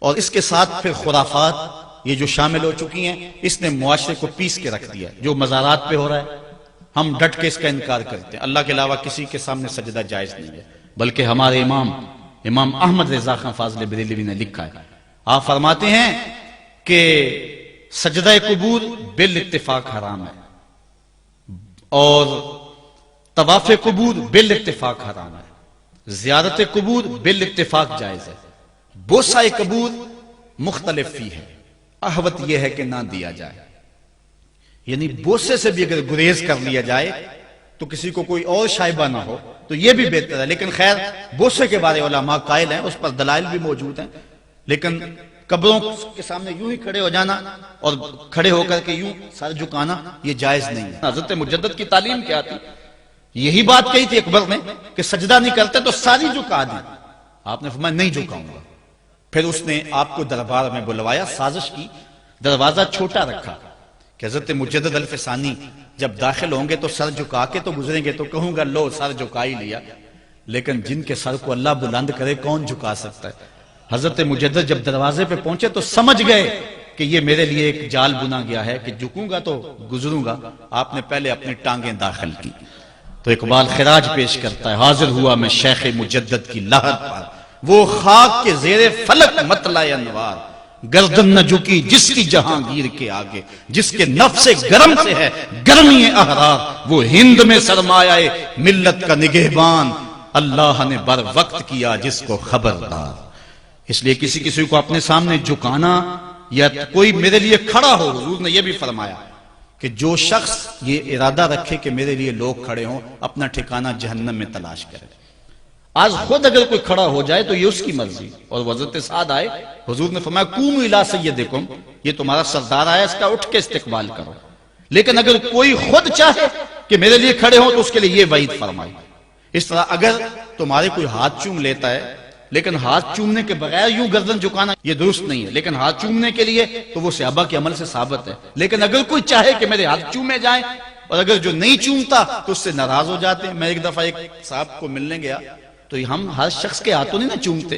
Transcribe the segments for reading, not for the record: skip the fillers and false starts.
اور اس کے ساتھ پھر خرافات یہ جو شامل ہو چکی ہیں، اس نے معاشرے کو پیس کے رکھ دیا۔ جو مزارات پہ ہو رہا ہے ہم ڈٹ کے اس کا انکار کرتے ہیں، اللہ کے علاوہ کسی کے سامنے سجدہ جائز نہیں ہے، بلکہ ہمارے امام احمد رضا خان فاضل بریلوی نے لکھا ہے، آپ فرماتے ہیں کہ سجدہ قبور بالاتفاق حرام ہے اور طواف قبور بالاتفاق حرام ہے، زیارت قبور بالاتفاق جائز ہے، بوسہ قبور مختلف فی ہے، احوط یہ ہے کہ نہ دیا جائے، یعنی بوسے سے بھی اگر گریز کر لیا جائے تو کسی کو کوئی اور شائبہ نہ ہو تو یہ بھی بہتر ہے۔ لیکن خیر بوسے کے بارے علماء قائل ہیں، اس پر دلائل بھی موجود ہیں، لیکن قبروں کے سامنے یوں ہی کھڑے ہو جانا اور کھڑے ہو کر کے یوں سر جھکانا یہ جائز نہیں ہے۔ حضرت مجدد کی تعلیم کیا تھی؟ یہی بات کہی تھی اکبر نے کہ سجدہ نہیں کرتے تو ساری جھکا دی، آپ نے فرمایا نہیں جھکاؤں گا۔ پھر اس نے آپ کو دربار میں بلوایا، سازش کی، دروازہ چھوٹا رکھا کہ حضرت مجدد الفسانی جب داخل ہوں گے تو سر جھکا کے تو گزریں گے، تو کہوں گا لو سر جھکا ہی لیا، لیکن جن کے سر کو اللہ بلند کرے کون جھکا سکتا ہے؟ حضرت مجدد جب دروازے پہ پہنچے تو سمجھ گئے کہ یہ میرے لیے ایک جال بنا گیا ہے کہ جھکوں گا تو گزروں گا، آپ نے پہلے اپنی ٹانگیں داخل کی۔ تو اقبال خراج پیش کرتا ہے، حاضر ہوا میں شیخ مجدد کی لہر پر، وہ خاک کے زیر فلک مطلع انوار، گردن نہ جھکی جس کی جہانگیر کے آگے، جس کے نفس گرم سے ہے گرمی احرار، وہ ہند میں سرمایہ ملت کا نگہبان، اللہ نے بر وقت کیا جس کو خبردار۔ اس لیے کسی کو اپنے سامنے جھکانا یا کوئی میرے لیے کھڑا ہو، حضور نے یہ بھی فرمایا کہ جو شخص یہ ارادہ رکھے کہ میرے لیے لوگ کھڑے ہوں اپنا ٹھکانہ جہنم میں تلاش کرے۔ آج خود اگر کوئی کھڑا ہو جائے تو یہ اس کی مرضی، اور حضرت سعد آئے، حضور نے فرمایا قوموا الی سیدکم، یہ تمہارا سردار آیا، اس کا اٹھ کے استقبال کرو۔ لیکن اگر کوئی خود چاہے کہ میرے لیے کھڑے ہوں تو اس کے لیے یہ وعید فرمائی۔ اس طرح اگر تمہارے کوئی ہاتھ چوم لیتا ہے لیکن ہاتھ چومنے کے بغیر یوں گردن جھکانا یہ درست نہیں ہے، لیکن ہاتھ چومنے کے لیے تو وہ صحابہ کے عمل سے ثابت ہے۔ لیکن اگر کوئی چاہے کہ میرے ہاتھ چومے جائیں اور اگر جو نہیں چومتا تو اس سے ناراض ہو جاتے ہیں۔ میں ایک دفعہ ایک صاحب کو ملنے گیا تو ہم ہر شخص کے ہاتھوں نہیں نہ چومتے،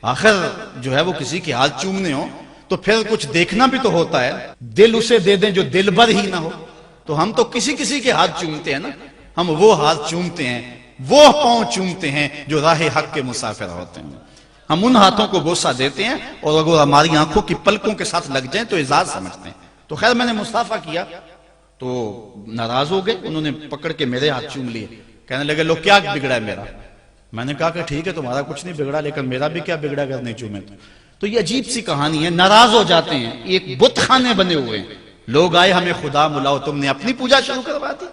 آخر جو ہے وہ کسی کے ہاتھ چومنے ہو تو پھر کچھ دیکھنا بھی تو ہوتا ہے، دل اسے دے دیں جو دل بر ہی نہ ہو، تو ہم تو کسی کے ہاتھ چومتے ہیں نا، ہم وہ ہاتھ چومتے ہیں، وہ پاؤں چومتے ہیں جو راہ حق کے مسافر ہوتے ہیں، ہم ان ہاتھوں کو بوسہ دیتے ہیں اور اگر ہماری آنکھوں کی پلکوں کے ساتھ لگ جائیں تو اعزاز سمجھتے ہیں۔ تو خیر میں نے مصافحہ کیا تو ناراض ہو گئے، انہوں نے پکڑ کے میرے ہاتھ چوم لیے، کہنے لگے لو کیا بگڑا ہے میرا؟ میں نے کہا کہ ٹھیک ہے تمہارا کچھ نہیں بگڑا لیکن میرا بھی کیا بگڑا اگر نہیں چومے تو یہ عجیب سی کہانی ہے، ناراض ہو جاتے ہیں۔ ایک بت خانے بنے ہوئے ہیں، لوگ آئے ہمیں خدا ملاؤ، تم نے اپنی پوجا شروع کروا دی۔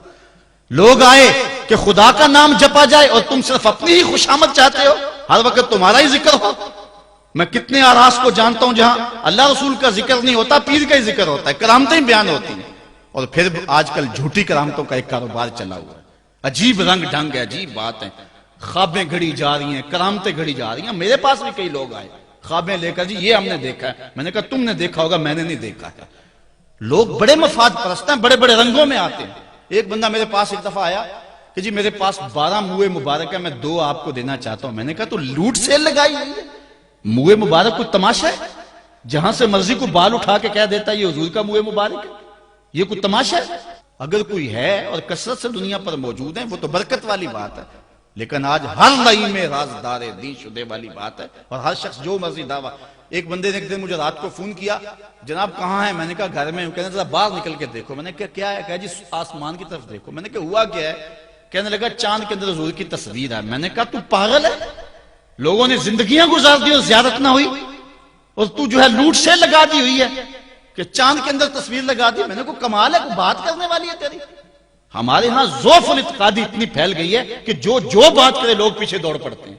لوگ آئے کہ خدا کا نام جپا جائے اور تم صرف اپنی ہی خوشامد چاہتے ہو، ہر وقت تمہارا ہی ذکر ہو۔ میں کتنے آراس کو جانتا ہوں جہاں اللہ رسول کا ذکر نہیں ہوتا، پیر کا ہی ذکر ہوتا ہے، کرامتیں بیان ہوتی ہیں، اور پھر آج کل جھوٹی کرامتوں کا ایک کاروبار چلا ہوا ہے، عجیب رنگ ڈھنگ ہے، عجیب بات ہے، خوابیں گھڑی جا رہی ہیں، کرامتیں گھڑی جا رہی ہیں۔ میرے پاس بھی کئی لوگ آئے خوابیں لے کر، جی یہ ہم نے دیکھا ہے، میں نے کہا تم نے دیکھا ہوگا میں نے نہیں دیکھا ہے۔ لوگ بڑے مفاد پرست ہیں، بڑے بڑے رنگوں میں آتے ہیں۔ ایک بندہ میرے پاس ایک دفعہ آیا کہ جی میرے پاس 12 موئے مبارک ہے، میں 2 آپ کو دینا چاہتا ہوں۔ میں نے کہا تو لوٹ سیل لگائی ہوئی ہے، موئے مبارک کوئی تماشا ہے؟ جہاں سے مرضی کو بال اٹھا کے کہہ دیتا ہے یہ حضور کا موئے مبارک ہے، یہ کوئی تماشا ہے؟ اگر کوئی ہے اور کثرت سے دنیا پر موجود ہیں وہ تو برکت والی بات ہے، لیکن آج ہر لئی میں رازدار دین شدے والی بات ہے، اور ہر شخص جو مرضی دعویٰ۔ ایک بندے نے ایک دن مجھے رات کو فون کیا، جناب کہاں ہے؟ میں نے کہا گھر میں ہوں۔ کہنے ذرا باہر نکل کے دیکھو۔ میں نے کہا کیا ہے؟ کہا جی آسمان کی طرف دیکھو۔ میں نے کہا ہوا کیا ہے؟ کہنے لگا چاند کے اندر حضور کی تصویر ہے۔ میں نے کہا تو پاگل ہے، لوگوں نے زندگیاں گزار دی اور زیارت نہ ہوئی، اور تو جو ہے لوٹ سے لگا دی ہوئی ہے کہ چاند کے اندر تصویر لگا دی۔ میں نے کہا کمال ہے، کوئی بات کرنے والی ہے تیری؟ ہمارے ہاں ذوف الاعتقادی اتنی پھیل گئی ہے کہ جو بات کرے لوگ پیچھے دوڑ پڑتے ہیں۔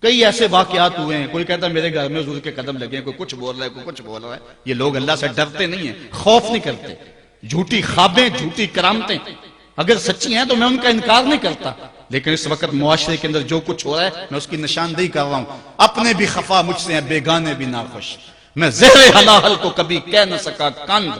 کئی ایسے واقعات ہوئے ہیں، کوئی کہتا ہے میرے گھر میں حضور کے قدم لگے ہیں، کوئی کچھ بول رہا ہے، کوئی کچھ بول رہا ہے۔ یہ لوگ اللہ سے ڈرتے نہیں ہیں، خوف نہیں کرتے۔ جھوٹی خوابیں، جھوٹی کرامتیں اگر سچی ہیں تو میں ان کا انکار نہیں کرتا، لیکن اس وقت معاشرے کے اندر جو کچھ ہو رہا ہے میں اس کی نشاندہی کر رہا ہوں۔ اپنے بھی خفا مجھ سے ہیں، بیگانے بھی ناخوش، میں زہر حلال کو کبھی کہہ نہ سکا کند